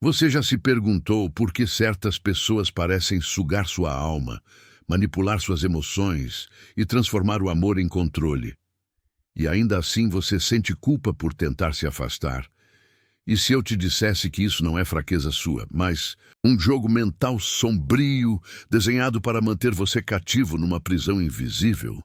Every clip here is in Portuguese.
Você já se perguntou por que certas pessoas parecem sugar sua alma, manipular suas emoções e transformar o amor em controle? E ainda assim você sente culpa por tentar se afastar. E se eu te dissesse que isso não é fraqueza sua, mas um jogo mental sombrio, desenhado para manter você cativo numa prisão invisível?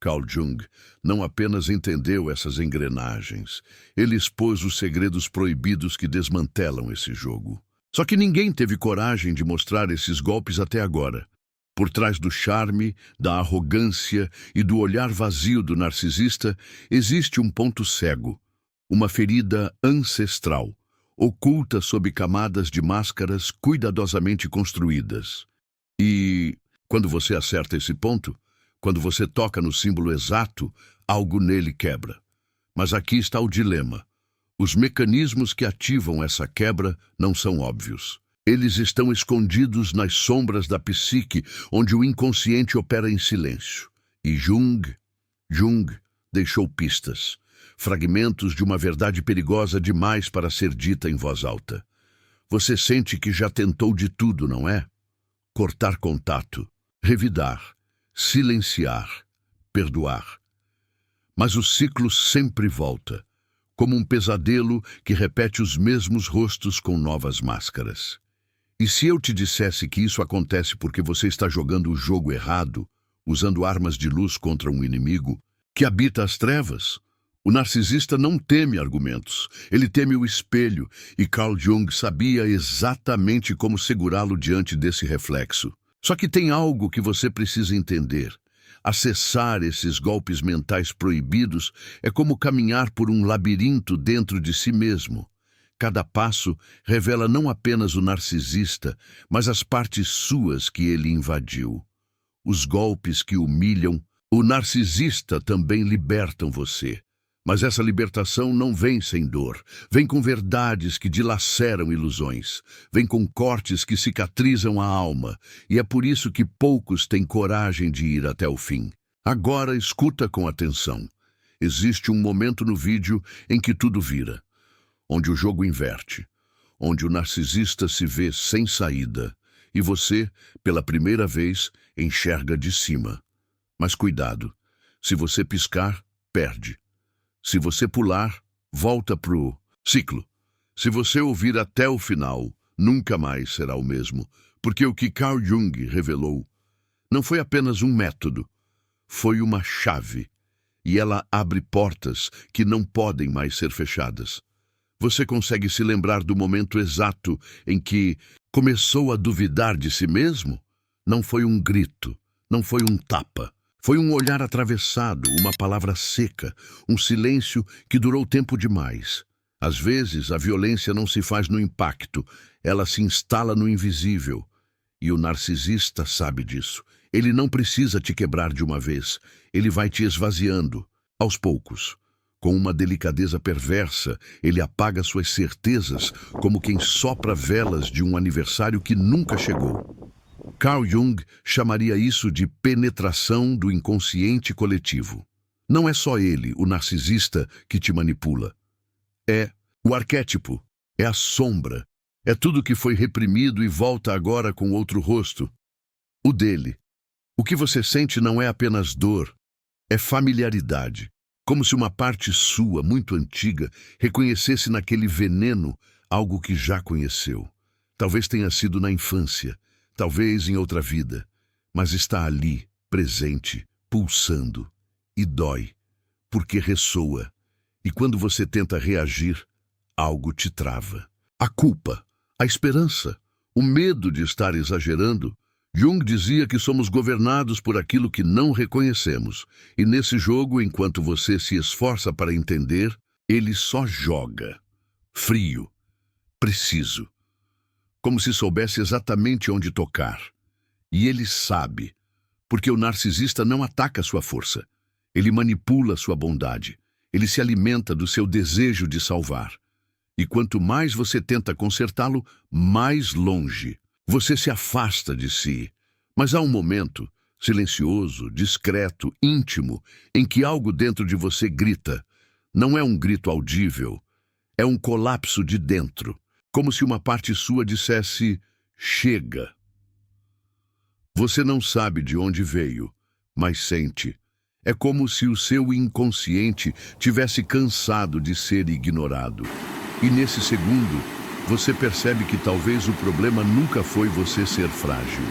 Carl Jung não apenas entendeu essas engrenagens, ele expôs os segredos proibidos que desmantelam esse jogo. Só que ninguém teve coragem de mostrar esses golpes até agora. Por trás do charme, da arrogância e do olhar vazio do narcisista, existe um ponto cego, uma ferida ancestral, oculta sob camadas de máscaras cuidadosamente construídas. E, quando você acerta esse ponto, quando você toca no símbolo exato, algo nele quebra. Mas aqui está o dilema. Os mecanismos que ativam essa quebra não são óbvios. Eles estão escondidos nas sombras da psique, onde o inconsciente opera em silêncio. E Jung deixou pistas, fragmentos de uma verdade perigosa demais para ser dita em voz alta. Você sente que já tentou de tudo, não é? Cortar contato, revidar, silenciar, perdoar. Mas o ciclo sempre volta, como um pesadelo que repete os mesmos rostos com novas máscaras. E se eu te dissesse que isso acontece porque você está jogando o jogo errado, usando armas de luz contra um inimigo que habita as trevas? O narcisista não teme argumentos, ele teme o espelho, e Carl Jung sabia exatamente como segurá-lo diante desse reflexo. Só que tem algo que você precisa entender. Acessar esses golpes mentais proibidos é como caminhar por um labirinto dentro de si mesmo. Cada passo revela não apenas o narcisista, mas as partes suas que ele invadiu. Os golpes que humilham o narcisista também libertam você. Mas essa libertação não vem sem dor. Vem com verdades que dilaceram ilusões. Vem com cortes que cicatrizam a alma. E é por isso que poucos têm coragem de ir até o fim. Agora escuta com atenção. Existe um momento no vídeo em que tudo vira. Onde o jogo inverte. Onde o narcisista se vê sem saída. E você, pela primeira vez, enxerga de cima. Mas cuidado. Se você piscar, perde. Se você pular, volta pro ciclo. Se você ouvir até o final, nunca mais será o mesmo, porque o que Carl Jung revelou não foi apenas um método, foi uma chave, e ela abre portas que não podem mais ser fechadas. Você consegue se lembrar do momento exato em que começou a duvidar de si mesmo? Não foi um grito, não foi um tapa. Foi um olhar atravessado, uma palavra seca, um silêncio que durou tempo demais. Às vezes, a violência não se faz no impacto, ela se instala no invisível. E o narcisista sabe disso. Ele não precisa te quebrar de uma vez, ele vai te esvaziando, aos poucos. Com uma delicadeza perversa, ele apaga suas certezas, como quem sopra velas de um aniversário que nunca chegou. Carl Jung chamaria isso de penetração do inconsciente coletivo. Não é só ele, o narcisista, que te manipula. É o arquétipo, é a sombra, é tudo que foi reprimido e volta agora com outro rosto. O dele. O que você sente não é apenas dor, é familiaridade. Como se uma parte sua, muito antiga, reconhecesse naquele veneno algo que já conheceu. Talvez tenha sido na infância. Talvez em outra vida, mas está ali, presente, pulsando, e dói, porque ressoa, e quando você tenta reagir, algo te trava. A culpa, a esperança, o medo de estar exagerando. Jung dizia que somos governados por aquilo que não reconhecemos, e nesse jogo, enquanto você se esforça para entender, ele só joga. Frio, preciso. Como se soubesse exatamente onde tocar. E ele sabe, porque o narcisista não ataca sua força. Ele manipula sua bondade. Ele se alimenta do seu desejo de salvar. E quanto mais você tenta consertá-lo, mais longe. Você se afasta de si. Mas há um momento, silencioso, discreto, íntimo, em que algo dentro de você grita. Não é um grito audível, é um colapso de dentro. como se uma parte sua dissesse: chega. Você não sabe de onde veio, mas sente. É como se o seu inconsciente tivesse cansado de ser ignorado. E nesse segundo, você percebe que talvez o problema nunca foi você ser frágil.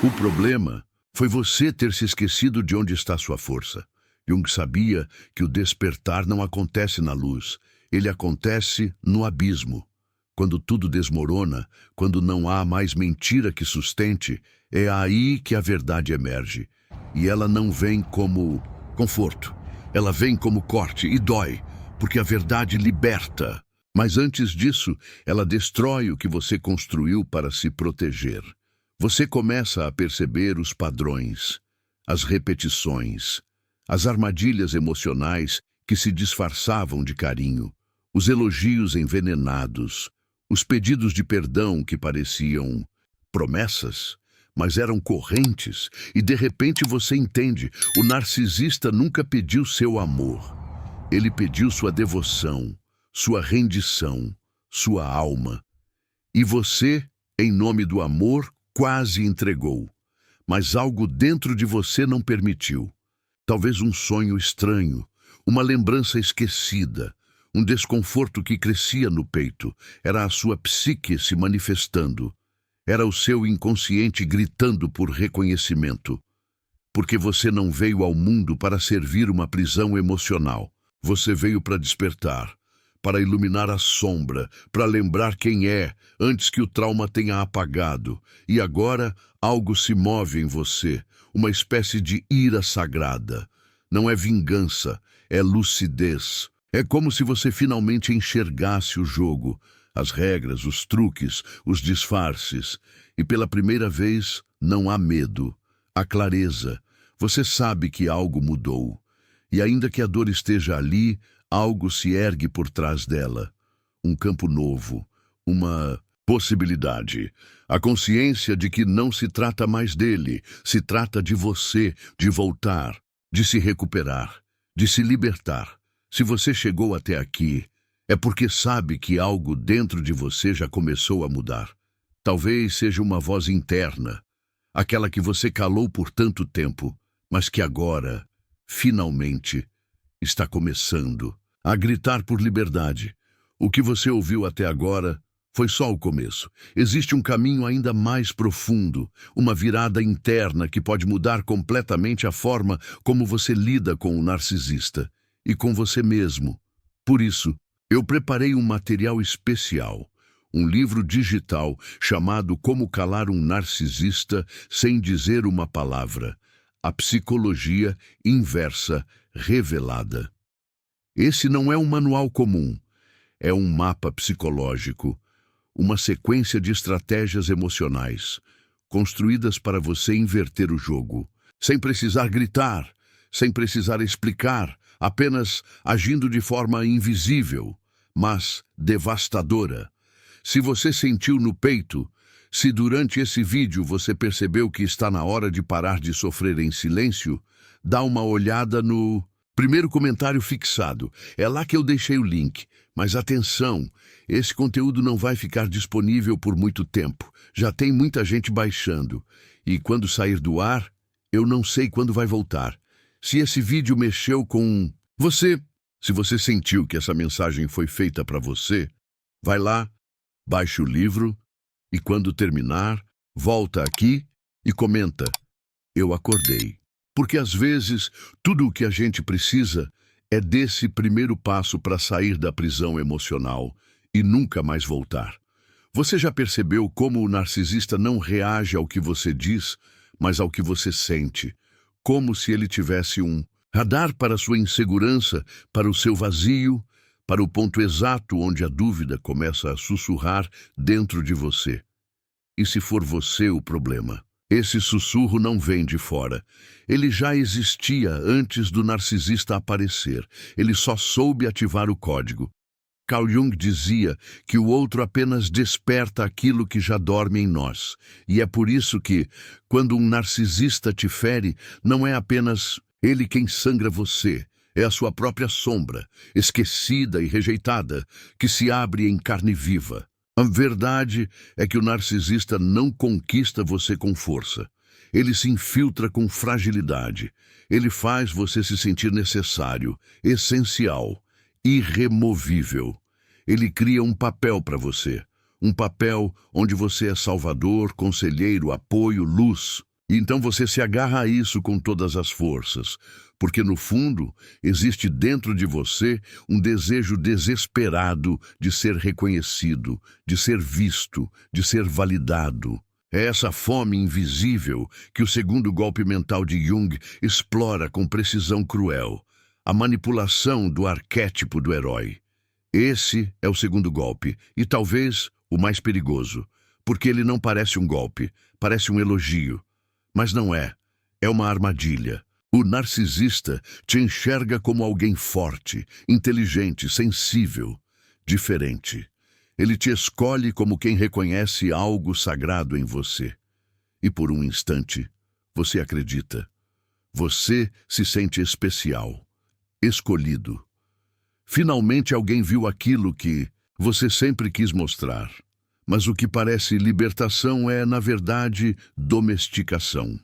O problema foi você ter se esquecido de onde está sua força. Jung sabia que o despertar não acontece na luz, ele acontece no abismo. Quando tudo desmorona, quando não há mais mentira que sustente, é aí que a verdade emerge. E ela não vem como conforto, ela vem como corte e dói, porque a verdade liberta. Mas antes disso, ela destrói o que você construiu para se proteger. Você começa a perceber os padrões, as repetições, as armadilhas emocionais que se disfarçavam de carinho, os elogios envenenados, os pedidos de perdão que pareciam promessas, mas eram correntes, e de repente você entende, o narcisista nunca pediu seu amor. Ele pediu sua devoção, sua rendição, sua alma. E você, em nome do amor, quase entregou. Mas algo dentro de você não permitiu. Talvez um sonho estranho, uma lembrança esquecida, um desconforto que crescia no peito. Era a sua psique se manifestando. Era o seu inconsciente gritando por reconhecimento. Porque você não veio ao mundo para servir uma prisão emocional. Você veio para despertar, para iluminar a sombra, para lembrar quem é, antes que o trauma tenha apagado. E agora algo se move em você, uma espécie de ira sagrada. Não é vingança, é lucidez. É como se você finalmente enxergasse o jogo, as regras, os truques, os disfarces. E pela primeira vez não há medo, há clareza. Você sabe que algo mudou. E ainda que a dor esteja ali, algo se ergue por trás dela. Um campo novo, uma possibilidade. A consciência de que não se trata mais dele, se trata de você, de voltar, de se recuperar, de se libertar. Se você chegou até aqui, é porque sabe que algo dentro de você já começou a mudar. Talvez seja uma voz interna, aquela que você calou por tanto tempo, mas que agora, finalmente, está começando a gritar por liberdade. O que você ouviu até agora foi só o começo. Existe um caminho ainda mais profundo, uma virada interna que pode mudar completamente a forma como você lida com o narcisista e com você mesmo. Por isso, eu preparei um material especial, um livro digital chamado Como Calar um Narcisista Sem Dizer uma Palavra, a Psicologia Inversa Revelada. Esse não é um manual comum, é um mapa psicológico, uma sequência de estratégias emocionais, construídas para você inverter o jogo, sem precisar gritar, sem precisar explicar, apenas agindo de forma invisível, mas devastadora. Se você sentiu no peito, se durante esse vídeo você percebeu que está na hora de parar de sofrer em silêncio, dá uma olhada no primeiro comentário fixado. É lá que eu deixei o link. Mas atenção, esse conteúdo não vai ficar disponível por muito tempo. Já tem muita gente baixando. E quando sair do ar, eu não sei quando vai voltar. Se esse vídeo mexeu com você, se você sentiu que essa mensagem foi feita para você, vai lá, baixe o livro e quando terminar, volta aqui e comenta: eu acordei. Porque às vezes tudo o que a gente precisa é desse primeiro passo para sair da prisão emocional e nunca mais voltar. Você já percebeu como o narcisista não reage ao que você diz, mas ao que você sente? Como se ele tivesse um radar para sua insegurança, para o seu vazio, para o ponto exato onde a dúvida começa a sussurrar dentro de você. E se for você o problema? Esse sussurro não vem de fora. Ele já existia antes do narcisista aparecer. Ele só soube ativar o código. Carl Jung dizia que o outro apenas desperta aquilo que já dorme em nós. E é por isso que, quando um narcisista te fere, não é apenas ele quem sangra você. É a sua própria sombra, esquecida e rejeitada, que se abre em carne viva. A verdade é que o narcisista não conquista você com força. Ele se infiltra com fragilidade. Ele faz você se sentir necessário, essencial, irremovível. Ele cria um papel para você. Um papel onde você é salvador, conselheiro, apoio, luz. E então você se agarra a isso com todas as forças, porque no fundo existe dentro de você um desejo desesperado de ser reconhecido, de ser visto, de ser validado. É essa fome invisível que o segundo golpe mental de Jung explora com precisão cruel, a manipulação do arquétipo do herói. Esse é o segundo golpe, e talvez o mais perigoso, porque ele não parece um golpe, parece um elogio. Mas não é. É uma armadilha. O narcisista te enxerga como alguém forte, inteligente, sensível, diferente. Ele te escolhe como quem reconhece algo sagrado em você. E por um instante, você acredita. Você se sente especial, escolhido. Finalmente alguém viu aquilo que você sempre quis mostrar. Mas o que parece libertação é, na verdade, domesticação.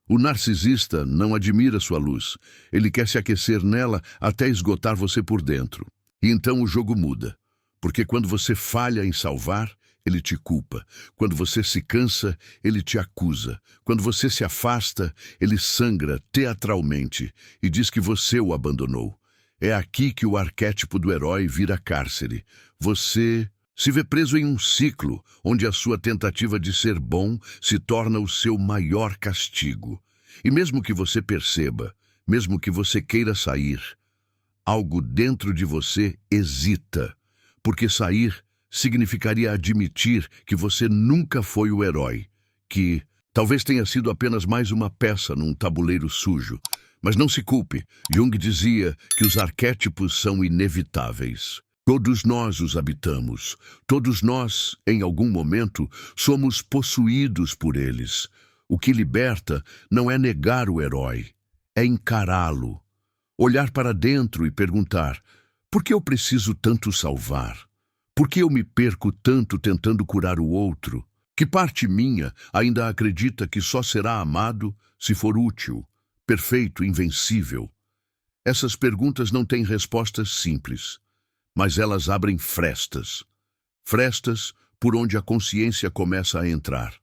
O narcisista não admira sua luz. Ele quer se aquecer nela até esgotar você por dentro. E então o jogo muda. Porque quando você falha em salvar, ele te culpa. Quando você se cansa, ele te acusa. Quando você se afasta, ele sangra teatralmente e diz que você o abandonou. É aqui que o arquétipo do herói vira cárcere. Você se vê preso em um ciclo onde a sua tentativa de ser bom se torna o seu maior castigo. E mesmo que você perceba, mesmo que você queira sair, algo dentro de você hesita, porque sair significaria admitir que você nunca foi o herói, que talvez tenha sido apenas mais uma peça num tabuleiro sujo. Mas não se culpe, Jung dizia que os arquétipos são inevitáveis. Todos nós os habitamos. Todos nós, em algum momento, somos possuídos por eles. O que liberta não é negar o herói, é encará-lo. Olhar para dentro e perguntar: por que eu preciso tanto salvar? Por que eu me perco tanto tentando curar o outro? Que parte minha ainda acredita que só será amado se for útil, perfeito, invencível? Essas perguntas não têm respostas simples. Mas elas abrem frestas. Frestas por onde a consciência começa a entrar.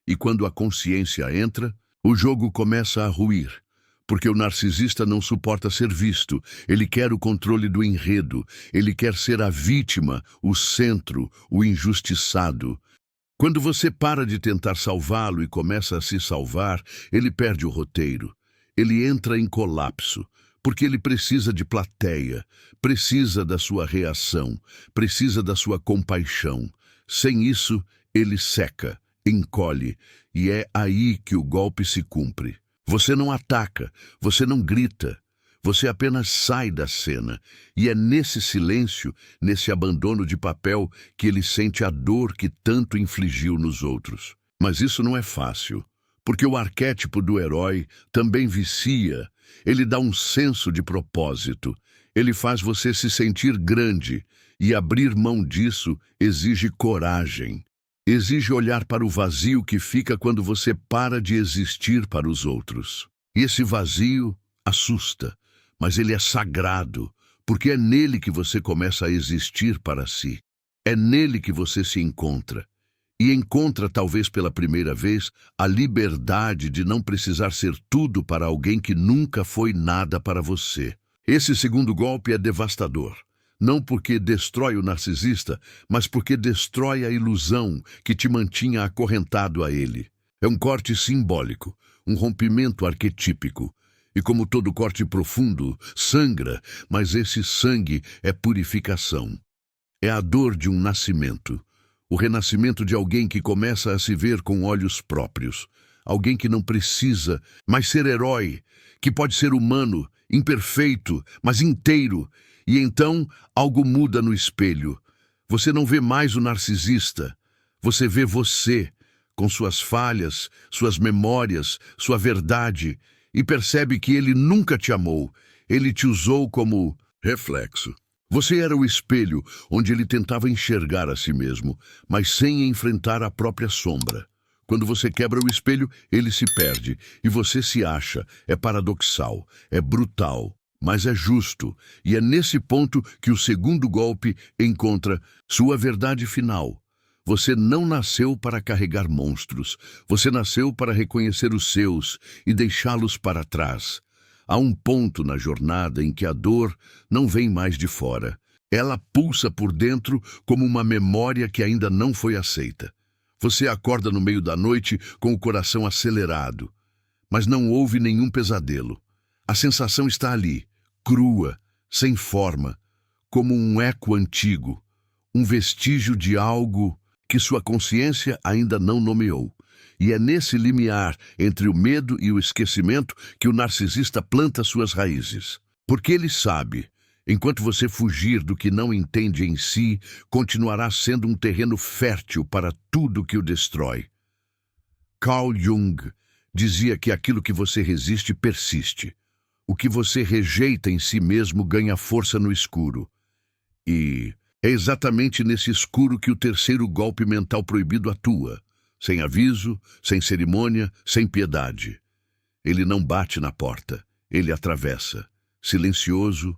E quando a consciência entra, o jogo começa a ruir. Porque o narcisista não suporta ser visto. Ele quer o controle do enredo. Ele quer ser a vítima, o centro, o injustiçado. Quando você para de tentar salvá-lo e começa a se salvar, ele perde o roteiro. Ele entra em colapso. Porque ele precisa de plateia, precisa da sua reação, precisa da sua compaixão. Sem isso, ele seca, encolhe, e é aí que o golpe se cumpre. Você não ataca, você não grita, você apenas sai da cena. E é nesse silêncio, nesse abandono de papel, que ele sente a dor que tanto infligiu nos outros. Mas isso não é fácil, porque o arquétipo do herói também vicia. Ele dá um senso de propósito. Ele faz você se sentir grande, e abrir mão disso exige coragem. Exige olhar para o vazio que fica quando você para de existir para os outros. E esse vazio assusta, mas ele é sagrado, porque é nele que você começa a existir para si. É nele que você se encontra. E encontra, talvez pela primeira vez, a liberdade de não precisar ser tudo para alguém que nunca foi nada para você. Esse segundo golpe é devastador. Não porque destrói o narcisista, mas porque destrói a ilusão que te mantinha acorrentado a ele. É um corte simbólico, um rompimento arquetípico. E como todo corte profundo, sangra, mas esse sangue é purificação. É a dor de um nascimento. O renascimento de alguém que começa a se ver com olhos próprios. Alguém que não precisa mais ser herói, que pode ser humano, imperfeito, mas inteiro. E então algo muda no espelho. Você não vê mais o narcisista. Você vê você, com suas falhas, suas memórias, sua verdade, e percebe que ele nunca te amou. Ele te usou como reflexo. Você era o espelho onde ele tentava enxergar a si mesmo, mas sem enfrentar a própria sombra. Quando você quebra o espelho, ele se perde e você se acha. É paradoxal, é brutal, mas é justo. E é nesse ponto que o segundo golpe encontra sua verdade final. Você não nasceu para carregar monstros. Você nasceu para reconhecer os seus e deixá-los para trás. Há um ponto na jornada em que a dor não vem mais de fora. Ela pulsa por dentro como uma memória que ainda não foi aceita. Você acorda no meio da noite com o coração acelerado, mas não houve nenhum pesadelo. A sensação está ali, crua, sem forma, como um eco antigo, um vestígio de algo que sua consciência ainda não nomeou. E é nesse limiar entre o medo e o esquecimento que o narcisista planta suas raízes. Porque ele sabe, enquanto você fugir do que não entende em si, continuará sendo um terreno fértil para tudo que o destrói. Carl Jung dizia que aquilo que você resiste persiste. O que você rejeita em si mesmo ganha força no escuro. E é exatamente nesse escuro que o terceiro golpe mental proibido atua. Sem aviso, sem cerimônia, sem piedade. Ele não bate na porta, ele atravessa. Silencioso,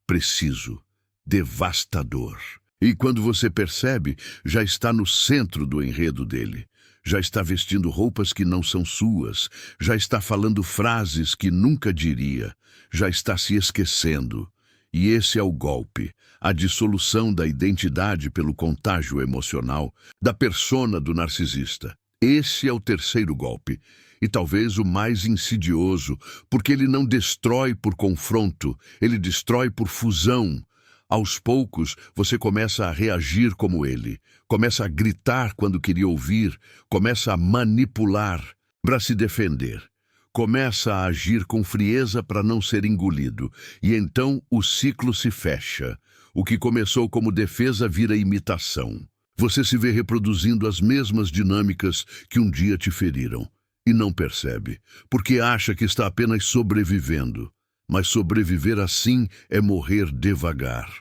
preciso, devastador. E quando você percebe, já está no centro do enredo dele. Já está vestindo roupas que não são suas. Já está falando frases que nunca diria. Já está se esquecendo. E esse é o golpe, a dissolução da identidade pelo contágio emocional da persona do narcisista. Esse é o terceiro golpe, e talvez o mais insidioso, porque ele não destrói por confronto, ele destrói por fusão. Aos poucos, você começa a reagir como ele, começa a gritar quando queria ouvir, começa a manipular para se defender. Começa a agir com frieza para não ser engolido, e então o ciclo se fecha. O que começou como defesa vira imitação. Você se vê reproduzindo as mesmas dinâmicas que um dia te feriram, e não percebe, porque acha que está apenas sobrevivendo. Mas sobreviver assim é morrer devagar.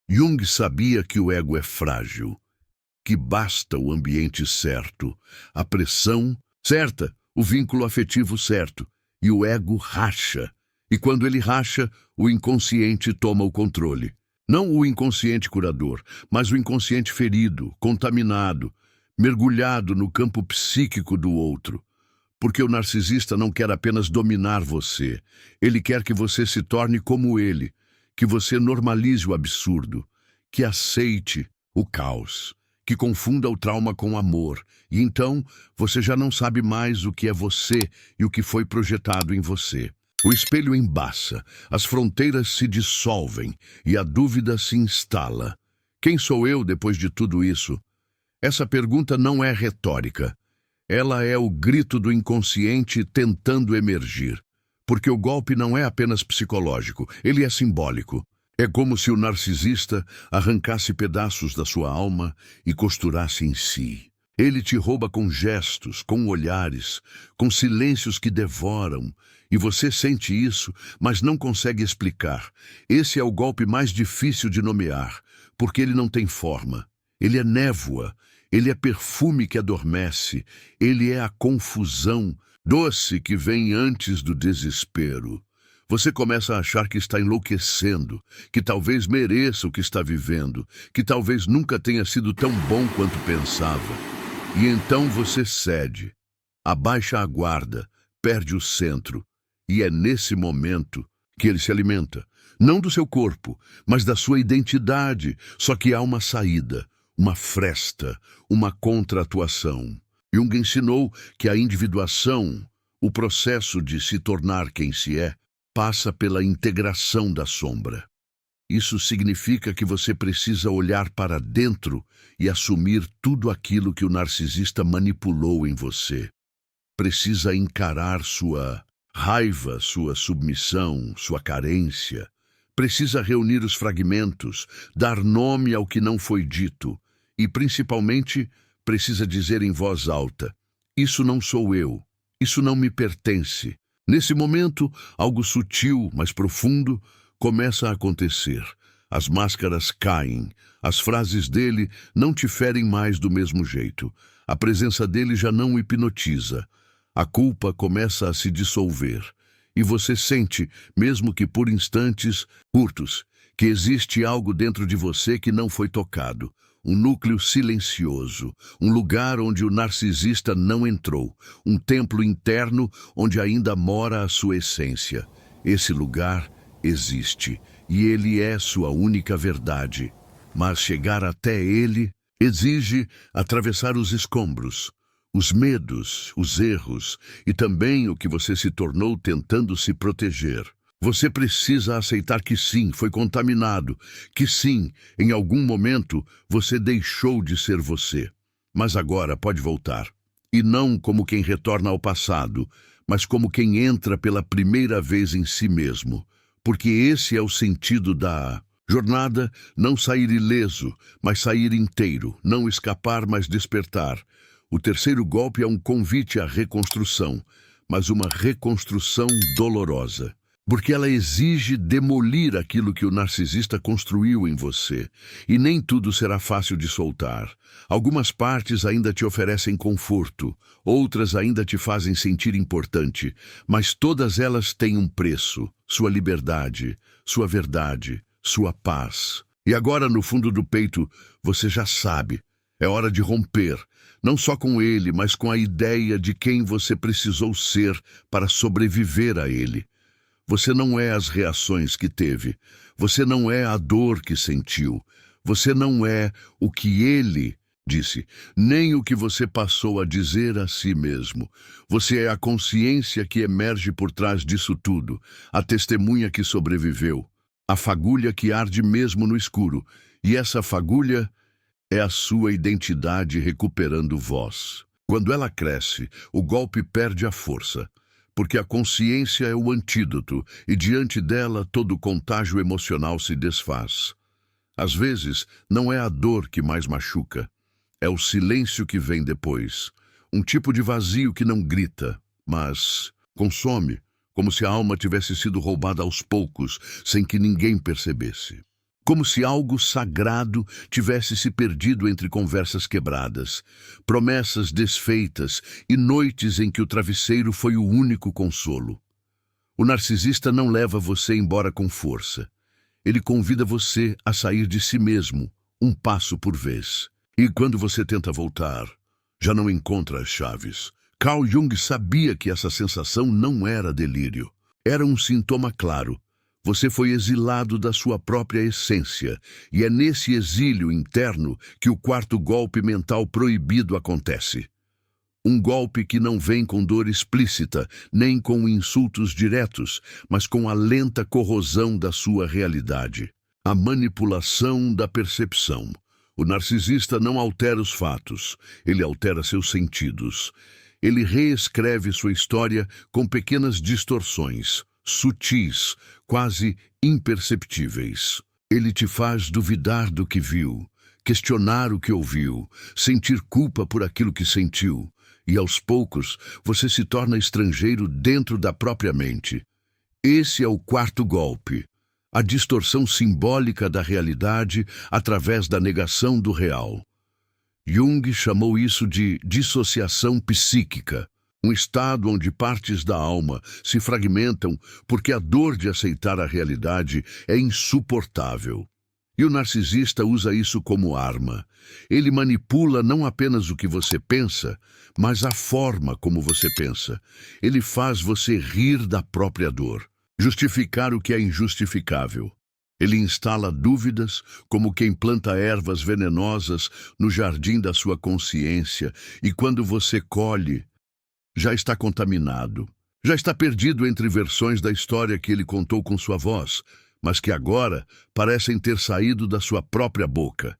Jung sabia que o ego é frágil, que basta o ambiente certo, a pressão certa, o vínculo afetivo certo, e o ego racha. E quando ele racha, o inconsciente toma o controle. Não o inconsciente curador, mas o inconsciente ferido, contaminado, mergulhado no campo psíquico do outro. Porque o narcisista não quer apenas dominar você. Ele quer que você se torne como ele, que você normalize o absurdo, que aceite o caos, que confunda o trauma com amor, e então você já não sabe mais o que é você e o que foi projetado em você. O espelho embaça, as fronteiras se dissolvem e a dúvida se instala. Quem sou eu depois de tudo isso? Essa pergunta não é retórica. Ela é o grito do inconsciente tentando emergir. Porque o golpe não é apenas psicológico, ele é simbólico. É como se o narcisista arrancasse pedaços da sua alma e costurasse em si. Ele te rouba com gestos, com olhares, com silêncios que devoram, e você sente isso, mas não consegue explicar. Esse é o golpe mais difícil de nomear, porque ele não tem forma. Ele é névoa, ele é perfume que adormece, ele é a confusão doce que vem antes do desespero. Você começa a achar que está enlouquecendo, que talvez mereça o que está vivendo, que talvez nunca tenha sido tão bom quanto pensava. E então você cede, abaixa a guarda, perde o centro, e é nesse momento que ele se alimenta, não do seu corpo, mas da sua identidade, só que há uma saída, uma fresta, uma contra-atuação. Jung ensinou que a individuação, o processo de se tornar quem se é, passa pela integração da sombra. Isso significa que você precisa olhar para dentro e assumir tudo aquilo que o narcisista manipulou em você. Precisa encarar sua raiva, sua submissão, sua carência. Precisa reunir os fragmentos, dar nome ao que não foi dito e, principalmente, precisa dizer em voz alta: isso não sou eu, isso não me pertence. Nesse momento, algo sutil, mas profundo, começa a acontecer. As máscaras caem. As frases dele não te ferem mais do mesmo jeito. A presença dele já não o hipnotiza. A culpa começa a se dissolver. E você sente, mesmo que por instantes curtos, que existe algo dentro de você que não foi tocado. Um núcleo silencioso, um lugar onde o narcisista não entrou, um templo interno onde ainda mora a sua essência. Esse lugar existe, e ele é sua única verdade. Mas chegar até ele exige atravessar os escombros, os medos, os erros e também o que você se tornou tentando se proteger. Você precisa aceitar que sim, foi contaminado, que sim, em algum momento você deixou de ser você. Mas agora pode voltar. E não como quem retorna ao passado, mas como quem entra pela primeira vez em si mesmo. Porque esse é o sentido da jornada, não sair ileso, mas sair inteiro, não escapar, mas despertar. O terceiro golpe é um convite à reconstrução, mas uma reconstrução dolorosa. Porque ela exige demolir aquilo que o narcisista construiu em você. E nem tudo será fácil de soltar. Algumas partes ainda te oferecem conforto, outras ainda te fazem sentir importante, mas todas elas têm um preço: sua liberdade, sua verdade, sua paz. E agora, no fundo do peito, você já sabe. É hora de romper, não só com ele, mas com a ideia de quem você precisou ser para sobreviver a ele. Você não é as reações que teve. Você não é a dor que sentiu. Você não é o que ele disse, nem o que você passou a dizer a si mesmo. Você é a consciência que emerge por trás disso tudo, a testemunha que sobreviveu, a fagulha que arde mesmo no escuro. E essa fagulha é a sua identidade recuperando voz. Quando ela cresce, o golpe perde a força. Porque a consciência é o antídoto e diante dela todo o contágio emocional se desfaz. Às vezes, não é a dor que mais machuca, é o silêncio que vem depois. Um tipo de vazio que não grita, mas consome, como se a alma tivesse sido roubada aos poucos, sem que ninguém percebesse. Como se algo sagrado tivesse se perdido entre conversas quebradas, promessas desfeitas e noites em que o travesseiro foi o único consolo. O narcisista não leva você embora com força. Ele convida você a sair de si mesmo, um passo por vez. E quando você tenta voltar, já não encontra as chaves. Carl Jung sabia que essa sensação não era delírio. Era um sintoma claro. Você foi exilado da sua própria essência, e é nesse exílio interno que o quarto golpe mental proibido acontece. Um golpe que não vem com dor explícita, nem com insultos diretos, mas com a lenta corrosão da sua realidade. A manipulação da percepção. O narcisista não altera os fatos, ele altera seus sentidos. Ele reescreve sua história com pequenas distorções, sutis, quase imperceptíveis. Ele te faz duvidar do que viu, questionar o que ouviu, sentir culpa por aquilo que sentiu, e aos poucos você se torna estrangeiro dentro da própria mente. Esse é o quarto golpe, a distorção simbólica da realidade através da negação do real. Jung chamou isso de dissociação psíquica. Um estado onde partes da alma se fragmentam porque a dor de aceitar a realidade é insuportável. E o narcisista usa isso como arma. Ele manipula não apenas o que você pensa, mas a forma como você pensa. Ele faz você rir da própria dor, justificar o que é injustificável. Ele instala dúvidas como quem planta ervas venenosas no jardim da sua consciência, e quando você colhe, já está contaminado, já está perdido entre versões da história que ele contou com sua voz, mas que agora parecem ter saído da sua própria boca.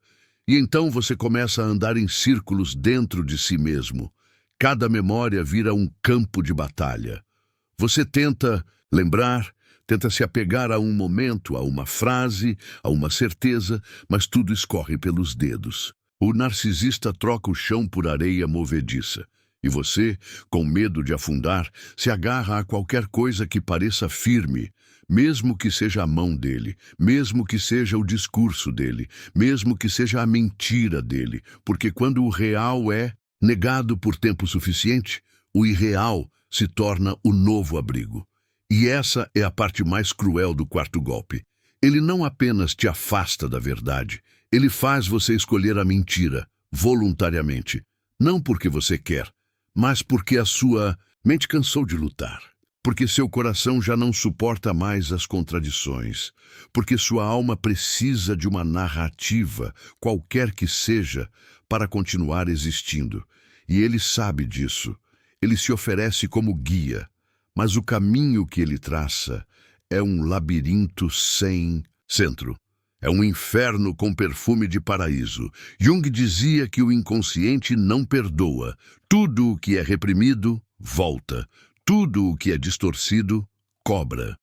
E então você começa a andar em círculos dentro de si mesmo. Cada memória vira um campo de batalha. Você tenta lembrar, tenta se apegar a um momento, a uma frase, a uma certeza, mas tudo escorre pelos dedos. O narcisista troca o chão por areia movediça. E você, com medo de afundar, se agarra a qualquer coisa que pareça firme, mesmo que seja a mão dele, mesmo que seja o discurso dele, mesmo que seja a mentira dele, porque quando o real é negado por tempo suficiente, o irreal se torna o novo abrigo. E essa é a parte mais cruel do quarto golpe. Ele não apenas te afasta da verdade, ele faz você escolher a mentira, voluntariamente. Não porque você quer, mas porque a sua mente cansou de lutar. Porque seu coração já não suporta mais as contradições. Porque sua alma precisa de uma narrativa, qualquer que seja, para continuar existindo. E ele sabe disso. Ele se oferece como guia. Mas o caminho que ele traça é um labirinto sem centro. É um inferno com perfume de paraíso. Jung dizia que o inconsciente não perdoa. Tudo o que é reprimido, volta. Tudo o que é distorcido, cobra.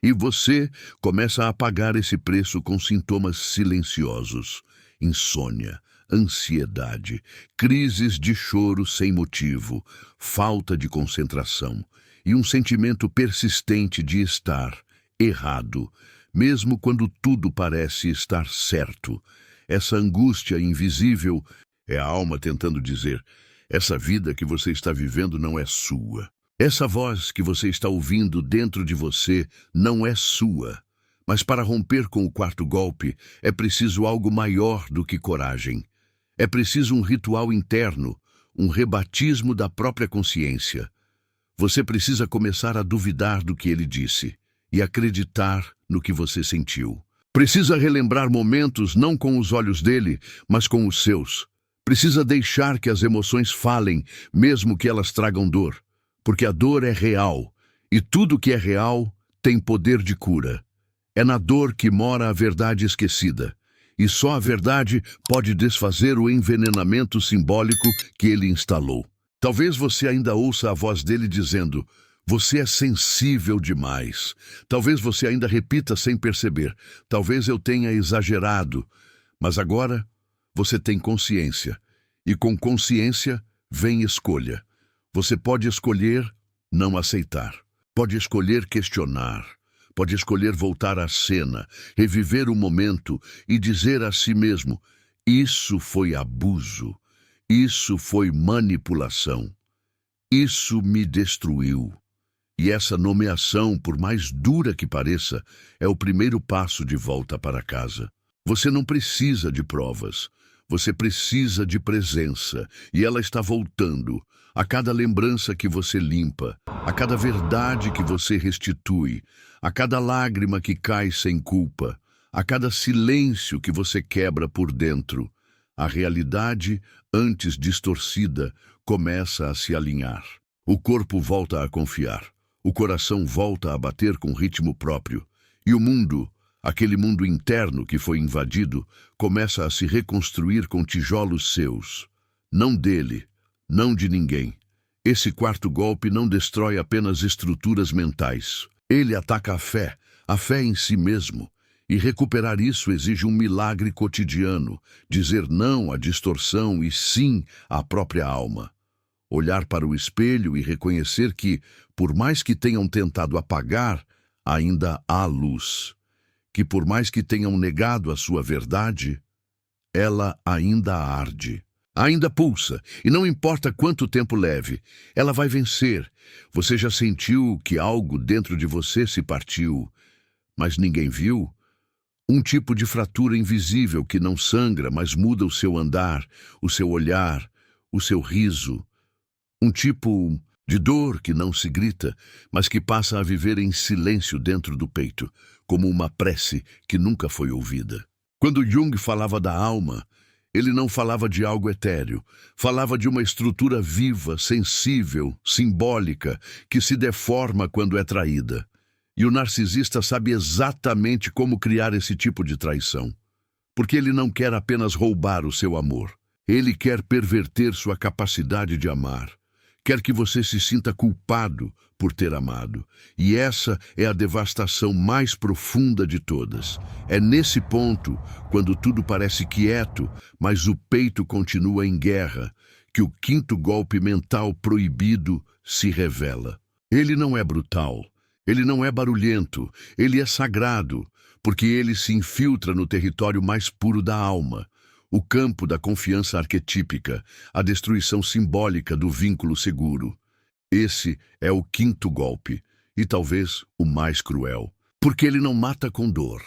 E você começa a pagar esse preço com sintomas silenciosos. Insônia, ansiedade, crises de choro sem motivo, falta de concentração e um sentimento persistente de estar errado, mesmo quando tudo parece estar certo. Essa angústia invisível é a alma tentando dizer: essa vida que você está vivendo não é sua. Essa voz que você está ouvindo dentro de você não é sua. Mas para romper com o quarto golpe, é preciso algo maior do que coragem. É preciso um ritual interno, um rebatismo da própria consciência. Você precisa começar a duvidar do que ele disse e acreditar no que você sentiu. Precisa relembrar momentos não com os olhos dele, mas com os seus. Precisa deixar que as emoções falem, mesmo que elas tragam dor. Porque a dor é real, e tudo que é real tem poder de cura. É na dor que mora a verdade esquecida, e só a verdade pode desfazer o envenenamento simbólico que ele instalou. Talvez você ainda ouça a voz dele dizendo: você é sensível demais. Talvez você ainda repita sem perceber: talvez eu tenha exagerado. Mas agora você tem consciência, e com consciência vem escolha. Você pode escolher não aceitar, pode escolher questionar, pode escolher voltar à cena, reviver o momento e dizer a si mesmo: isso foi abuso, isso foi manipulação, isso me destruiu. E essa nomeação, por mais dura que pareça, é o primeiro passo de volta para casa. Você não precisa de provas, você precisa de presença, e ela está voltando. A cada lembrança que você limpa, a cada verdade que você restitui, a cada lágrima que cai sem culpa, a cada silêncio que você quebra por dentro, a realidade, antes distorcida, começa a se alinhar. O corpo volta a confiar, o coração volta a bater com ritmo próprio, e o mundo, aquele mundo interno que foi invadido, começa a se reconstruir com tijolos seus, não dele, não de ninguém. Esse quarto golpe não destrói apenas estruturas mentais. Ele ataca a fé em si mesmo. E recuperar isso exige um milagre cotidiano, dizer não à distorção e sim à própria alma. Olhar para o espelho e reconhecer que, por mais que tenham tentado apagar, ainda há luz. Que por mais que tenham negado a sua verdade, ela ainda arde. Ainda pulsa, e não importa quanto tempo leve, ela vai vencer. Você já sentiu que algo dentro de você se partiu, mas ninguém viu? Um tipo de fratura invisível que não sangra, mas muda o seu andar, o seu olhar, o seu riso. Um tipo de dor que não se grita, mas que passa a viver em silêncio dentro do peito, como uma prece que nunca foi ouvida. Quando Jung falava da alma, ele não falava de algo etéreo, falava de uma estrutura viva, sensível, simbólica, que se deforma quando é traída. E o narcisista sabe exatamente como criar esse tipo de traição. Porque ele não quer apenas roubar o seu amor. Ele quer perverter sua capacidade de amar. Quer que você se sinta culpado por ter amado. E essa é a devastação mais profunda de todas. É nesse ponto, quando tudo parece quieto, mas o peito continua em guerra, que o quinto golpe mental proibido se revela. Ele não é brutal, ele não é barulhento, ele é sagrado, porque ele se infiltra no território mais puro da alma, o campo da confiança arquetípica, a destruição simbólica do vínculo seguro. Esse é o quinto golpe, e talvez o mais cruel, porque ele não mata com dor.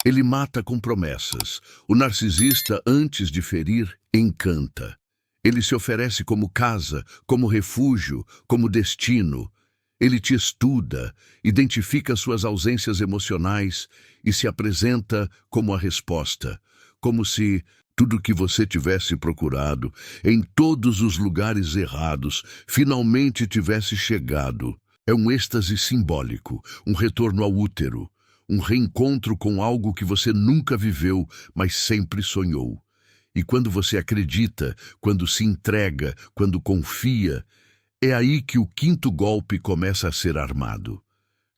Ele mata com promessas. O narcisista, antes de ferir, encanta. Ele se oferece como casa, como refúgio, como destino. Ele te estuda, identifica suas ausências emocionais e se apresenta como a resposta, como se tudo que você tivesse procurado, em todos os lugares errados, finalmente tivesse chegado. É um êxtase simbólico, um retorno ao útero, um reencontro com algo que você nunca viveu, mas sempre sonhou. E quando você acredita, quando se entrega, quando confia, é aí que o quinto golpe começa a ser armado.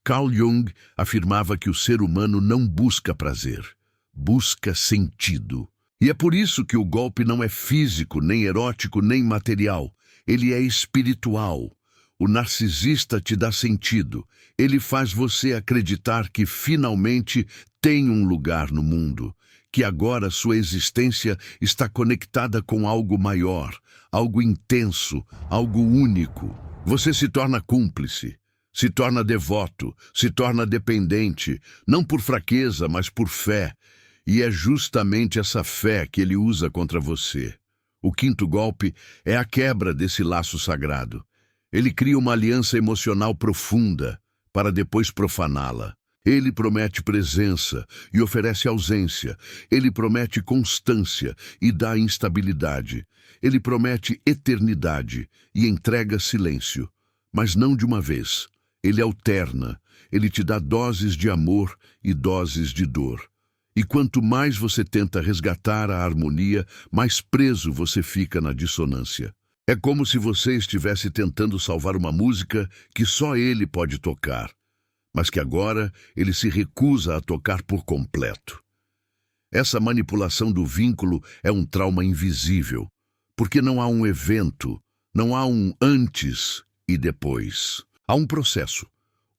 Carl Jung afirmava que o ser humano não busca prazer, busca sentido. E é por isso que o golpe não é físico, nem erótico, nem material. Ele é espiritual. O narcisista te dá sentido. Ele faz você acreditar que finalmente tem um lugar no mundo, que agora sua existência está conectada com algo maior, algo intenso, algo único. Você se torna cúmplice, se torna devoto, se torna dependente, não por fraqueza, mas por fé. E é justamente essa fé que ele usa contra você. O quinto golpe é a quebra desse laço sagrado. Ele cria uma aliança emocional profunda para depois profaná-la. Ele promete presença e oferece ausência. Ele promete constância e dá instabilidade. Ele promete eternidade e entrega silêncio. Mas não de uma vez. Ele alterna. Ele te dá doses de amor e doses de dor. E quanto mais você tenta resgatar a harmonia, mais preso você fica na dissonância. É como se você estivesse tentando salvar uma música que só ele pode tocar, mas que agora ele se recusa a tocar por completo. Essa manipulação do vínculo é um trauma invisível, porque não há um evento, não há um antes e depois. Há um processo,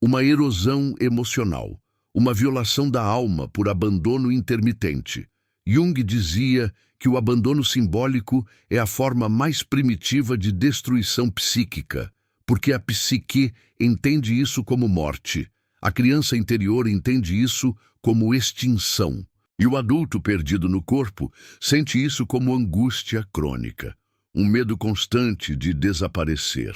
uma erosão emocional, uma violação da alma por abandono intermitente. Jung dizia que o abandono simbólico é a forma mais primitiva de destruição psíquica, porque a psique entende isso como morte, a criança interior entende isso como extinção, e o adulto perdido no corpo sente isso como angústia crônica, um medo constante de desaparecer.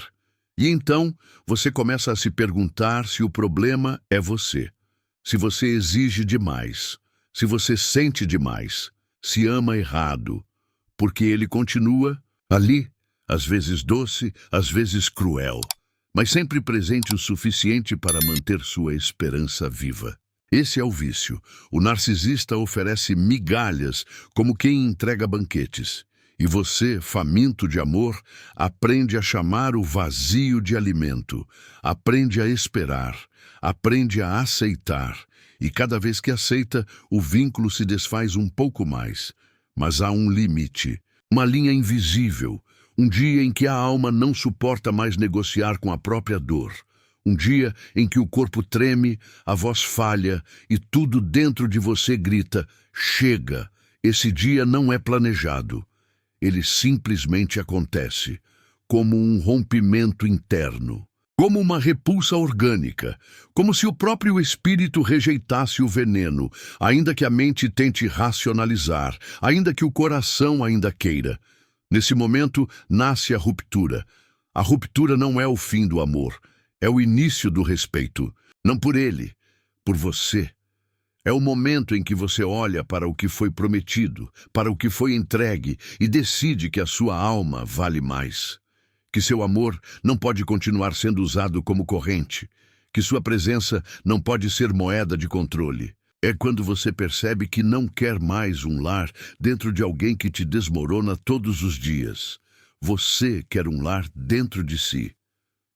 E então você começa a se perguntar se o problema é você. Se você exige demais, se você sente demais, se ama errado, porque ele continua ali, às vezes doce, às vezes cruel, mas sempre presente o suficiente para manter sua esperança viva. Esse é o vício. O narcisista oferece migalhas como quem entrega banquetes. E você, faminto de amor, aprende a chamar o vazio de alimento, aprende a esperar, aprende a aceitar, e cada vez que aceita, o vínculo se desfaz um pouco mais. Mas há um limite, uma linha invisível, um dia em que a alma não suporta mais negociar com a própria dor, um dia em que o corpo treme, a voz falha e tudo dentro de você grita: chega! Esse dia não é planejado. Ele simplesmente acontece, como um rompimento interno, como uma repulsa orgânica, como se o próprio espírito rejeitasse o veneno, ainda que a mente tente racionalizar, ainda que o coração ainda queira. Nesse momento, nasce a ruptura. A ruptura não é o fim do amor, é o início do respeito, não por ele, por você. É o momento em que você olha para o que foi prometido, para o que foi entregue e decide que a sua alma vale mais. Que seu amor não pode continuar sendo usado como corrente, que sua presença não pode ser moeda de controle. É quando você percebe que não quer mais um lar dentro de alguém que te desmorona todos os dias. Você quer um lar dentro de si.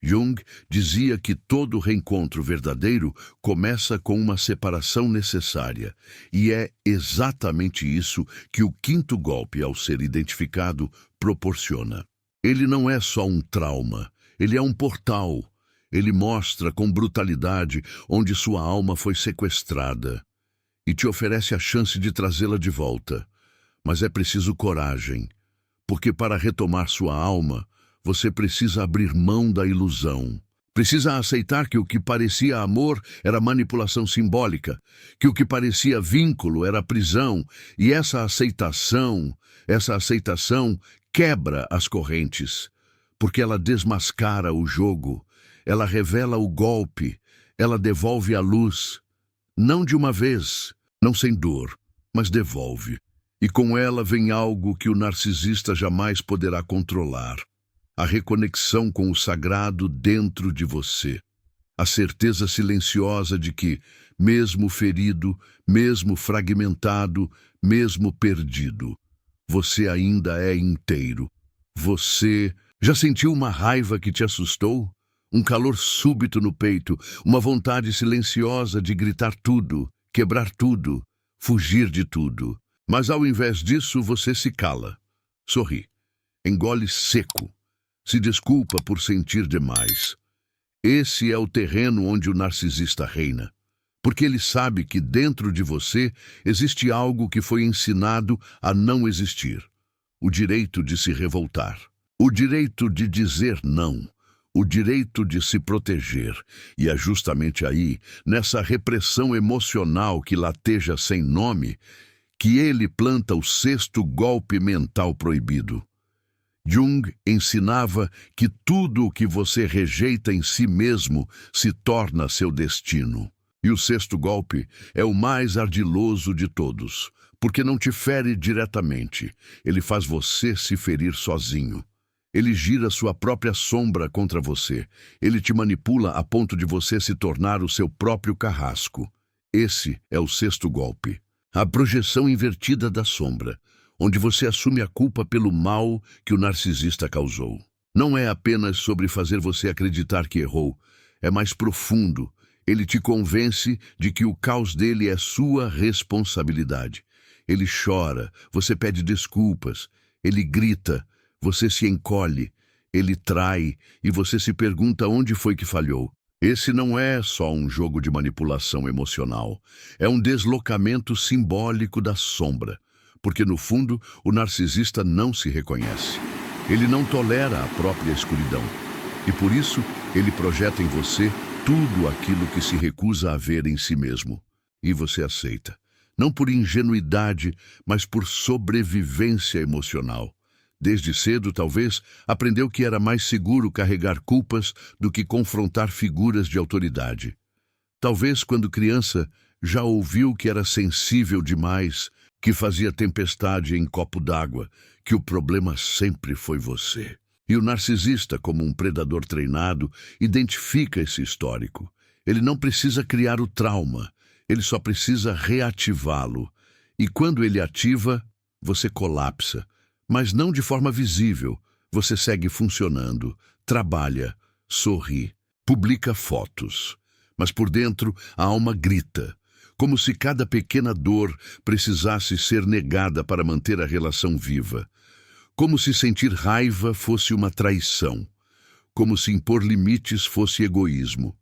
Jung dizia que todo reencontro verdadeiro começa com uma separação necessária, e é exatamente isso que o quinto golpe, ao ser identificado, proporciona. Ele não é só um trauma, ele é um portal. Ele mostra com brutalidade onde sua alma foi sequestrada e te oferece a chance de trazê-la de volta. Mas é preciso coragem, porque para retomar sua alma, você precisa abrir mão da ilusão. Precisa aceitar que o que parecia amor era manipulação simbólica, que o que parecia vínculo era prisão, e essa aceitação quebra as correntes, porque ela desmascara o jogo, ela revela o golpe, ela devolve a luz, não de uma vez, não sem dor, mas devolve. E com ela vem algo que o narcisista jamais poderá controlar. A reconexão com o sagrado dentro de você. A certeza silenciosa de que, mesmo ferido, mesmo fragmentado, mesmo perdido, você ainda é inteiro. Você já sentiu uma raiva que te assustou? Um calor súbito no peito, uma vontade silenciosa de gritar tudo, quebrar tudo, fugir de tudo. Mas ao invés disso, você se cala, sorri, engole seco. Se desculpa por sentir demais. Esse é o terreno onde o narcisista reina, porque ele sabe que dentro de você existe algo que foi ensinado a não existir. O direito de se revoltar, o direito de dizer não, o direito de se proteger. E é justamente aí, nessa repressão emocional que lateja sem nome, que ele planta o sexto golpe mental proibido. Jung ensinava que tudo o que você rejeita em si mesmo se torna seu destino. E o sexto golpe é o mais ardiloso de todos, porque não te fere diretamente, ele faz você se ferir sozinho. Ele gira sua própria sombra contra você, ele te manipula a ponto de você se tornar o seu próprio carrasco. Esse é o sexto golpe, a projeção invertida da sombra, onde você assume a culpa pelo mal que o narcisista causou. Não é apenas sobre fazer você acreditar que errou, é mais profundo. Ele te convence de que o caos dele é sua responsabilidade. Ele chora, você pede desculpas, ele grita, você se encolhe, ele trai e você se pergunta onde foi que falhou. Esse não é só um jogo de manipulação emocional, é um deslocamento simbólico da sombra. Porque, no fundo, o narcisista não se reconhece. Ele não tolera a própria escuridão. E, por isso, ele projeta em você tudo aquilo que se recusa a ver em si mesmo. E você aceita. Não por ingenuidade, mas por sobrevivência emocional. Desde cedo, talvez, aprendeu que era mais seguro carregar culpas do que confrontar figuras de autoridade. Talvez, quando criança, já ouviu que era sensível demais, que fazia tempestade em copo d'água, que o problema sempre foi você. E o narcisista, como um predador treinado, identifica esse histórico. Ele não precisa criar o trauma, ele só precisa reativá-lo. E quando ele ativa, você colapsa, mas não de forma visível. Você segue funcionando, trabalha, sorri, publica fotos. Mas por dentro, a alma grita, como se cada pequena dor precisasse ser negada para manter a relação viva. Como se sentir raiva fosse uma traição. Como se impor limites fosse egoísmo.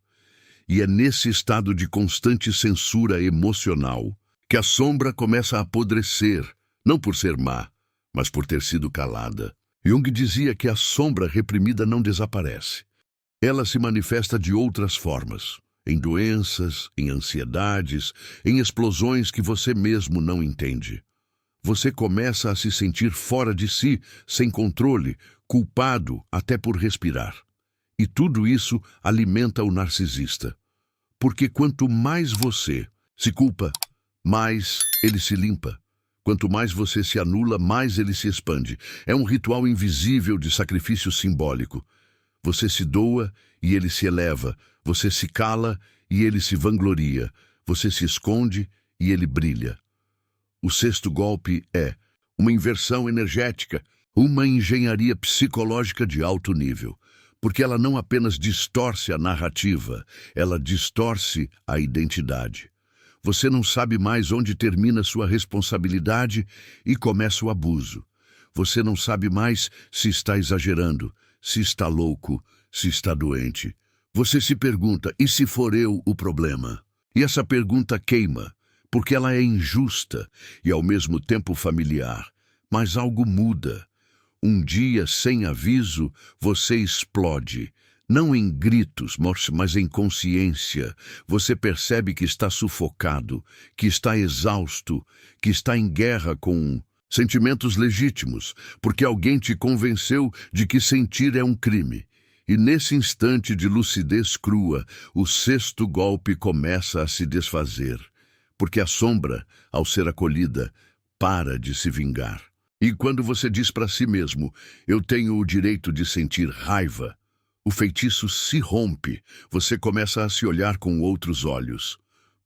E é nesse estado de constante censura emocional que a sombra começa a apodrecer, não por ser má, mas por ter sido calada. Jung dizia que a sombra reprimida não desaparece. Ela se manifesta de outras formas. Em doenças, em ansiedades, em explosões que você mesmo não entende. Você começa a se sentir fora de si, sem controle, culpado até por respirar. E tudo isso alimenta o narcisista. Porque quanto mais você se culpa, mais ele se limpa. Quanto mais você se anula, mais ele se expande. É um ritual invisível de sacrifício simbólico. Você se doa e ele se eleva. Você se cala e ele se vangloria. Você se esconde e ele brilha. O sexto golpe é uma inversão energética, uma engenharia psicológica de alto nível, porque ela não apenas distorce a narrativa, ela distorce a identidade. Você não sabe mais onde termina sua responsabilidade e começa o abuso. Você não sabe mais se está exagerando, se está louco, se está doente. Você se pergunta, e se for eu o problema? E essa pergunta queima, porque ela é injusta e ao mesmo tempo familiar. Mas algo muda. Um dia, sem aviso, você explode. Não em gritos, mas em consciência. Você percebe que está sufocado, que está exausto, que está em guerra com sentimentos legítimos, porque alguém te convenceu de que sentir é um crime. E nesse instante de lucidez crua, o sexto golpe começa a se desfazer, porque a sombra, ao ser acolhida, para de se vingar. E quando você diz para si mesmo, eu tenho o direito de sentir raiva, o feitiço se rompe, você começa a se olhar com outros olhos,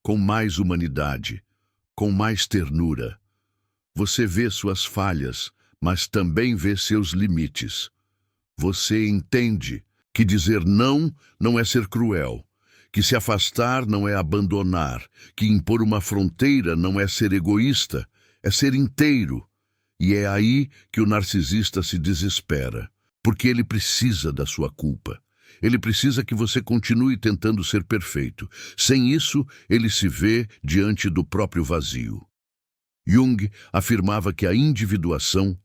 com mais humanidade, com mais ternura. Você vê suas falhas, mas também vê seus limites. Você entende que dizer não não é ser cruel, que se afastar não é abandonar, que impor uma fronteira não é ser egoísta, é ser inteiro. E é aí que o narcisista se desespera, porque ele precisa da sua culpa. Ele precisa que você continue tentando ser perfeito. Sem isso, ele se vê diante do próprio vazio. Jung afirmava que a individuação,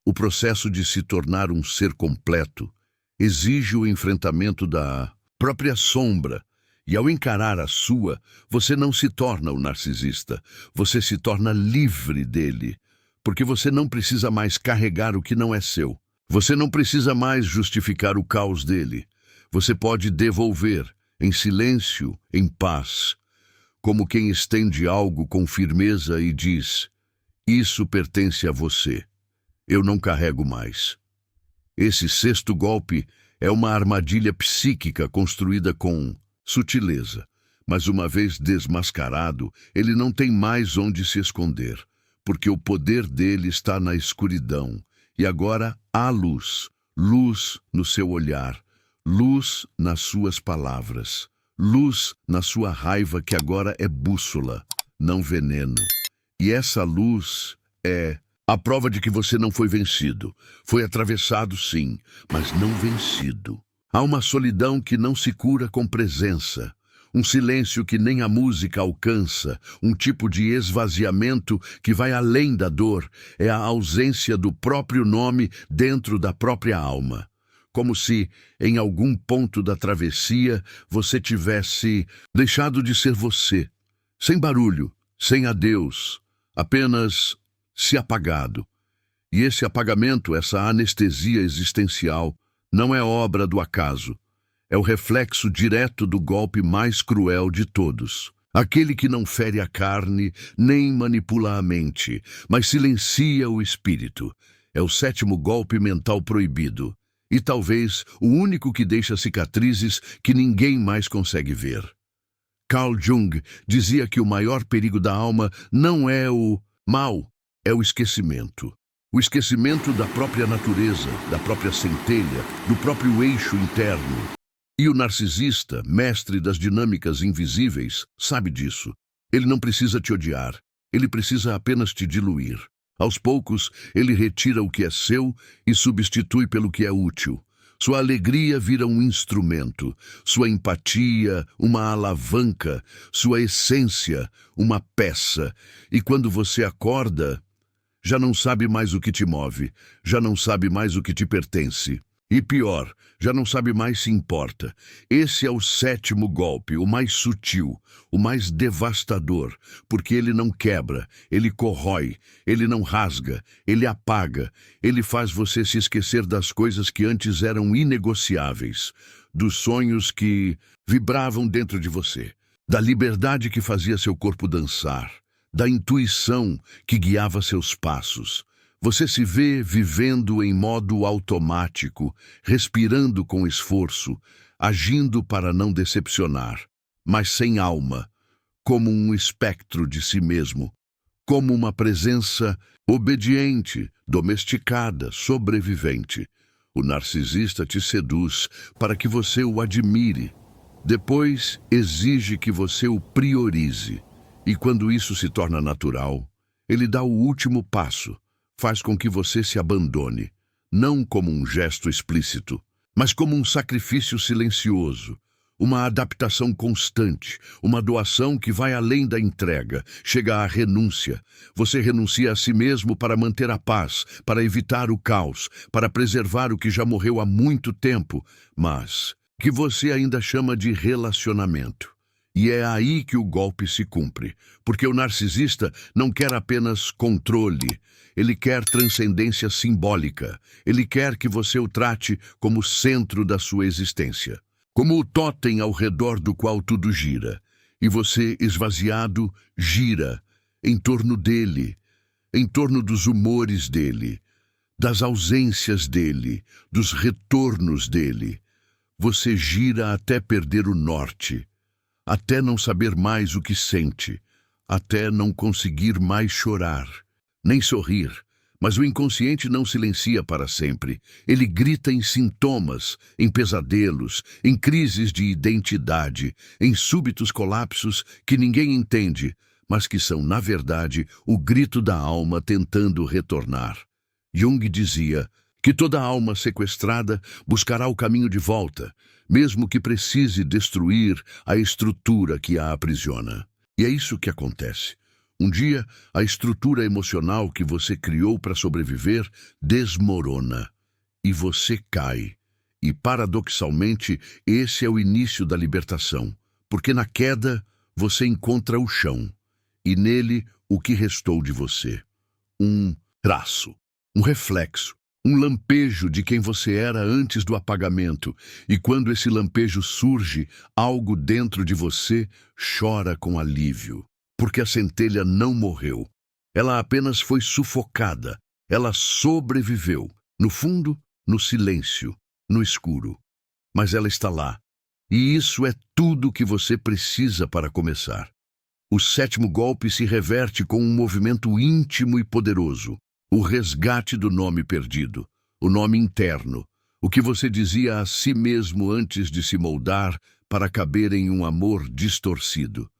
o processo de se tornar um ser completo, exige o enfrentamento da própria sombra. E ao encarar a sua, você não se torna o narcisista, você se torna livre dele. Porque você não precisa mais carregar o que não é seu. Você não precisa mais justificar o caos dele. Você pode devolver, em silêncio, em paz, como quem estende algo com firmeza e diz, isso pertence a você. Eu não carrego mais. Esse sexto golpe é uma armadilha psíquica construída com sutileza. Mas uma vez desmascarado, ele não tem mais onde se esconder. Porque o poder dele está na escuridão. E agora há luz. Luz no seu olhar. Luz nas suas palavras. Luz na sua raiva que agora é bússola, não veneno. E essa luz é a prova de que você não foi vencido. Foi atravessado, sim, mas não vencido. Há uma solidão que não se cura com presença. Um silêncio que nem a música alcança, um tipo de esvaziamento que vai além da dor, é a ausência do próprio nome dentro da própria alma. Como se, em algum ponto da travessia, você tivesse deixado de ser você, sem barulho, sem adeus, apenas se apagado. E esse apagamento, essa anestesia existencial, não é obra do acaso. É o reflexo direto do golpe mais cruel de todos. Aquele que não fere a carne, nem manipula a mente, mas silencia o espírito. É o sétimo golpe mental proibido. E talvez o único que deixa cicatrizes que ninguém mais consegue ver. Carl Jung dizia que o maior perigo da alma não é o mal, é o esquecimento. O esquecimento da própria natureza, da própria centelha, do próprio eixo interno. E o narcisista, mestre das dinâmicas invisíveis, sabe disso. Ele não precisa te odiar, ele precisa apenas te diluir. Aos poucos, ele retira o que é seu e substitui pelo que é útil. Sua alegria vira um instrumento, sua empatia, uma alavanca, sua essência, uma peça. E quando você acorda, já não sabe mais o que te move, já não sabe mais o que te pertence. E pior, já não sabe mais se importa. Esse é o sétimo golpe, o mais sutil, o mais devastador, porque ele não quebra, ele corrói, ele não rasga, ele apaga, ele faz você se esquecer das coisas que antes eram inegociáveis, dos sonhos que vibravam dentro de você, da liberdade que fazia seu corpo dançar, da intuição que guiava seus passos. Você se vê vivendo em modo automático, respirando com esforço, agindo para não decepcionar, mas sem alma, como um espectro de si mesmo, como uma presença obediente, domesticada, sobrevivente. O narcisista te seduz para que você o admire. Depois, exige que você o priorize. E quando isso se torna natural, ele dá o último passo. faz com que você se abandone, não como um gesto explícito, mas como um sacrifício silencioso, uma adaptação constante, uma doação que vai além da entrega, chega à renúncia. Você renuncia a si mesmo para manter a paz, para evitar o caos, para preservar o que já morreu há muito tempo, mas que você ainda chama de relacionamento. E é aí que o golpe se cumpre, porque o narcisista não quer apenas controle, ele quer transcendência simbólica, ele quer que você o trate como centro da sua existência, como o totem ao redor do qual tudo gira, e você, esvaziado, gira em torno dele, em torno dos humores dele, das ausências dele, dos retornos dele. Você gira até perder o norte, até não saber mais o que sente, até não conseguir mais chorar, nem sorrir. Mas o inconsciente não silencia para sempre. Ele grita em sintomas, em pesadelos, em crises de identidade, em súbitos colapsos que ninguém entende, mas que são, na verdade, o grito da alma tentando retornar. Jung dizia que toda alma sequestrada buscará o caminho de volta, mesmo que precise destruir a estrutura que a aprisiona. E é isso que acontece. Um dia, a estrutura emocional que você criou para sobreviver desmorona e você cai. E, paradoxalmente, esse é o início da libertação, porque na queda você encontra o chão e nele o que restou de você. Um traço, um reflexo, um lampejo de quem você era antes do apagamento. E quando esse lampejo surge, algo dentro de você chora com alívio. Porque a centelha não morreu. Ela apenas foi sufocada. Ela sobreviveu. No fundo, no silêncio, no escuro. Mas ela está lá. E isso é tudo o que você precisa para começar. O sétimo golpe se reverte com um movimento íntimo e poderoso. O resgate do nome perdido. O nome interno. O que você dizia a si mesmo antes de se moldar para caber em um amor distorcido.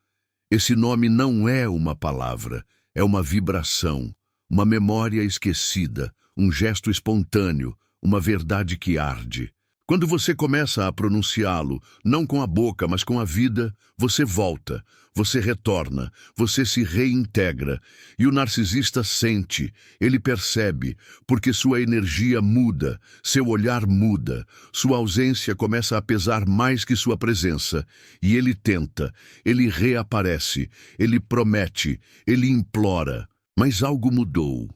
Esse nome não é uma palavra, é uma vibração, uma memória esquecida, um gesto espontâneo, uma verdade que arde. Quando você começa a pronunciá-lo, não com a boca, mas com a vida, você volta, você retorna, você se reintegra. E o narcisista sente, ele percebe, porque sua energia muda, seu olhar muda, sua ausência começa a pesar mais que sua presença. E ele tenta, ele reaparece, ele promete, ele implora. Mas algo mudou.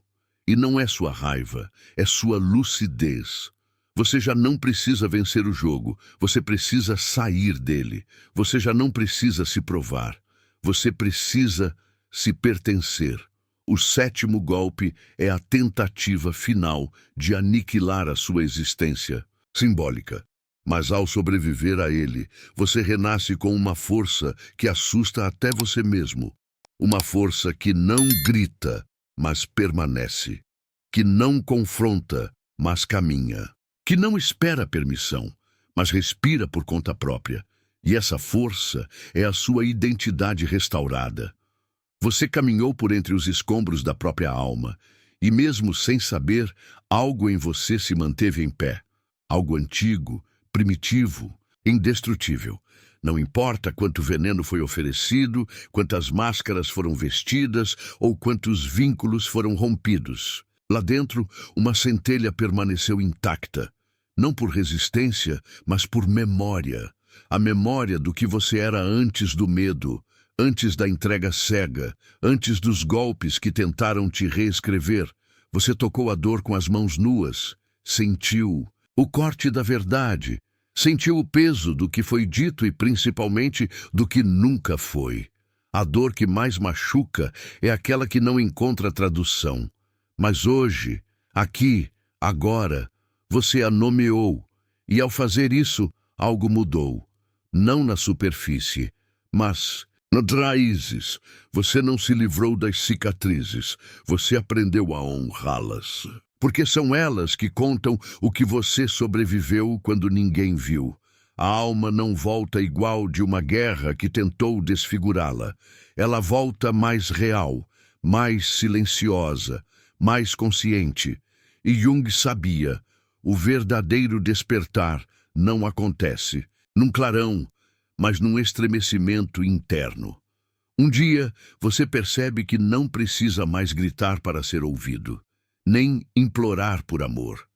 E não é sua raiva, é sua lucidez. Você já não precisa vencer o jogo, você precisa sair dele. Você já não precisa se provar, você precisa se pertencer. O sétimo golpe é a tentativa final de aniquilar a sua existência, simbólica. Mas ao sobreviver a ele, você renasce com uma força que assusta até você mesmo. Uma força que não grita, mas permanece. Que não confronta, mas caminha. Que não espera permissão, mas respira por conta própria. E essa força é a sua identidade restaurada. Você caminhou por entre os escombros da própria alma, e mesmo sem saber, algo em você se manteve em pé. Algo antigo, primitivo, indestrutível. Não importa quanto veneno foi oferecido, quantas máscaras foram vestidas ou quantos vínculos foram rompidos. Lá dentro, uma centelha permaneceu intacta, não por resistência, mas por memória. A memória do que você era antes do medo, antes da entrega cega, antes dos golpes que tentaram te reescrever. Você tocou a dor com as mãos nuas, sentiu o corte da verdade, sentiu o peso do que foi dito e principalmente do que nunca foi. A dor que mais machuca é aquela que não encontra tradução. Mas hoje, aqui, agora, você a nomeou, e ao fazer isso, algo mudou. Não na superfície, mas nas raízes. Você não se livrou das cicatrizes, você aprendeu a honrá-las. Porque são elas que contam o que você sobreviveu quando ninguém viu. A alma não volta igual de uma guerra que tentou desfigurá-la. Ela volta mais real, mais silenciosa, mais consciente. E Jung sabia, o verdadeiro despertar não acontece num clarão, mas num estremecimento interno. Um dia, você percebe que não precisa mais gritar para ser ouvido, nem implorar por amor.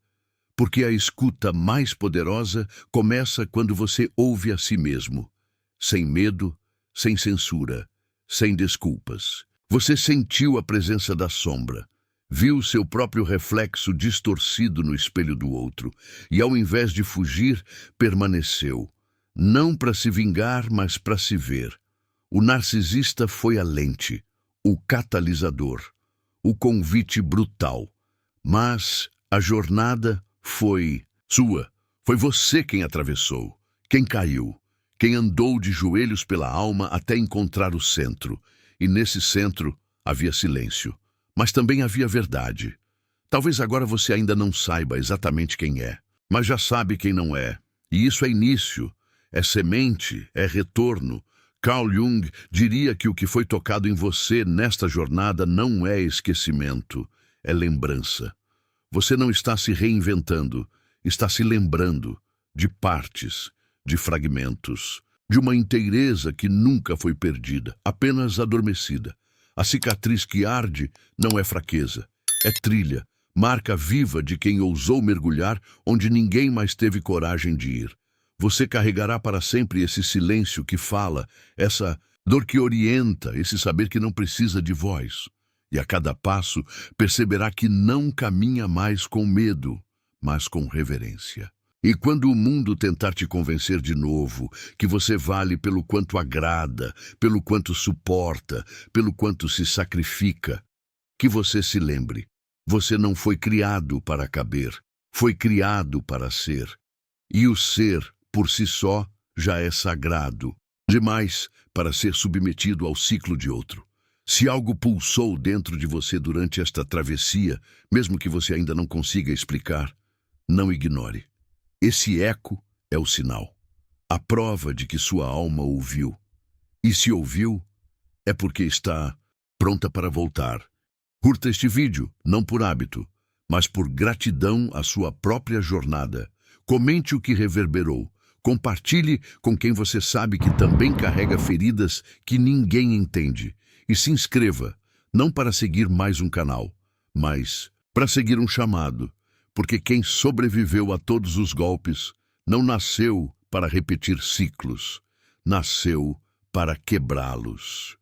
Porque a escuta mais poderosa começa quando você ouve a si mesmo, sem medo, sem censura, sem desculpas. Você sentiu a presença da sombra, viu seu próprio reflexo distorcido no espelho do outro, e ao invés de fugir, permaneceu, não para se vingar, mas para se ver. O narcisista foi a lente, o catalisador, o convite brutal. Mas a jornada foi sua. Foi você quem atravessou, quem caiu, quem andou de joelhos pela alma até encontrar o centro. E nesse centro havia silêncio, mas também havia verdade. Talvez agora você ainda não saiba exatamente quem é, mas já sabe quem não é. E isso é início, é semente, é retorno. Carl Jung diria que o que foi tocado em você nesta jornada não é esquecimento, é lembrança. Você não está se reinventando, está se lembrando de partes, de fragmentos, de uma inteireza que nunca foi perdida, apenas adormecida. A cicatriz que arde não é fraqueza, é trilha, marca viva de quem ousou mergulhar onde ninguém mais teve coragem de ir. Você carregará para sempre esse silêncio que fala, essa dor que orienta, esse saber que não precisa de voz. E a cada passo perceberá que não caminha mais com medo, mas com reverência. E quando o mundo tentar te convencer de novo que você vale pelo quanto agrada, pelo quanto suporta, pelo quanto se sacrifica, que você se lembre, você não foi criado para caber, foi criado para ser. E o ser, por si só, já é sagrado, demais para ser submetido ao ciclo de outro. Se algo pulsou dentro de você durante esta travessia, mesmo que você ainda não consiga explicar, não ignore. Esse eco é o sinal, a prova de que sua alma ouviu. E se ouviu, é porque está pronta para voltar. Curta este vídeo, não por hábito, mas por gratidão à sua própria jornada. Comente o que reverberou. Compartilhe com quem você sabe que também carrega feridas que ninguém entende. E se inscreva, não para seguir mais um canal, mas para seguir um chamado. Porque quem sobreviveu a todos os golpes não nasceu para repetir ciclos, nasceu para quebrá-los.